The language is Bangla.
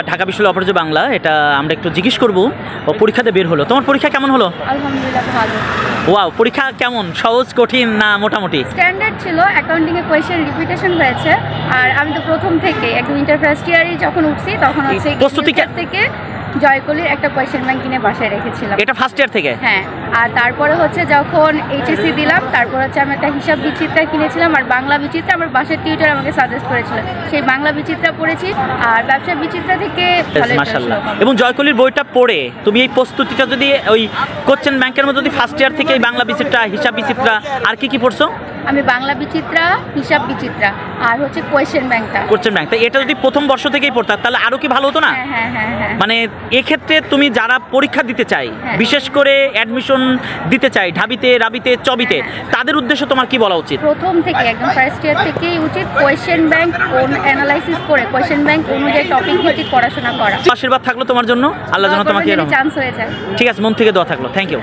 ঢাকা বিশ্ববিদ্যালয় অপরাজ্য বাংলা, এটা আমরা একটু জিজ্ঞেস করবো। পরীক্ষাতে বের হলো, তোমার পরীক্ষা কেমন হলো? আলহামদুলিল্লাহ ভালো। ওয়াও, পরীক্ষা কেমন? সহজ, কঠিন না মোটামুটি? স্ট্যান্ডার্ড ছিল, অ্যাকাউন্টিং এ কোয়েশ্চেন রিপিটেশন হয়েছে। আর আমি তো প্রথম থেকে একদম ইন্টার ফার্স্ট ইয়ারই যখন উঠছি তখন হচ্ছে প্রস্তুতি থেকে জয়কলির একটা কোয়েশ্চেন ব্যাংক কিনে বাসায় রেখেছিলাম। এটা ফার্স্ট ইয়ার থেকে? হ্যাঁ। আর তারপরে হচ্ছে যখন এইচএসসি দিলাম তারপর হচ্ছে আমি একটা হিসাব বিচিত্রা কিনেছিলাম আর বাংলা বিচিত্রা আমার বাসার টিউটর আমাকে সাজেস্ট করেছিল, সেই বাংলা বিচিত্রা পড়েছি আর ব্যবসা বিচিত্রা থেকে মাশাআল্লাহ। এবং জয়কলির বইটা পড়ে তুমি এই প্রস্তুতিটা যদি ওই কোশ্চেন ব্যাংকের মধ্যে যদি ফার্স্ট ইয়ার থেকে বাংলা বিচিত্রা, হিসাব বিচিত্রা আর কি পড়ছো? আমি বাংলা বিচিত্রা, হিসাব বিচিত্রা আর হচ্ছে কোয়েশ্চেন ব্যাংকটা। কোশ্চেন ব্যাংক, এটা যদি প্রথম বর্ষ থেকেই পড়তা তাহলে আরো কি ভালো হতো না? হ্যাঁ হ্যাঁ হ্যাঁ। মানে এক্ষেত্রে তুমি যারা পরীক্ষা দিতে চাই, বিশেষ করে অ্যাডমিশন দিতে চাই ঢাবিতে, রাবিতে, চবিতে, তাদের উদ্দেশ্যে তোমার কি বলা উচিত? প্রথম থেকে একদম ফার্স্ট ইয়ার থেকেই উচিত কোয়েশ্চেন ব্যাংক অ্যানালাইসিস করে কোয়েশ্চেন ব্যাংক অনুযায়ী টপিক ভিত্তিক পড়াশোনা করা। আশীর্বাদ থাকলো তোমার জন্য, আল্লাহ যেন তোমাকে চান্স হয়ে যায়। ঠিক আছে, মন থেকে দোয়া থাকলো। Thank you.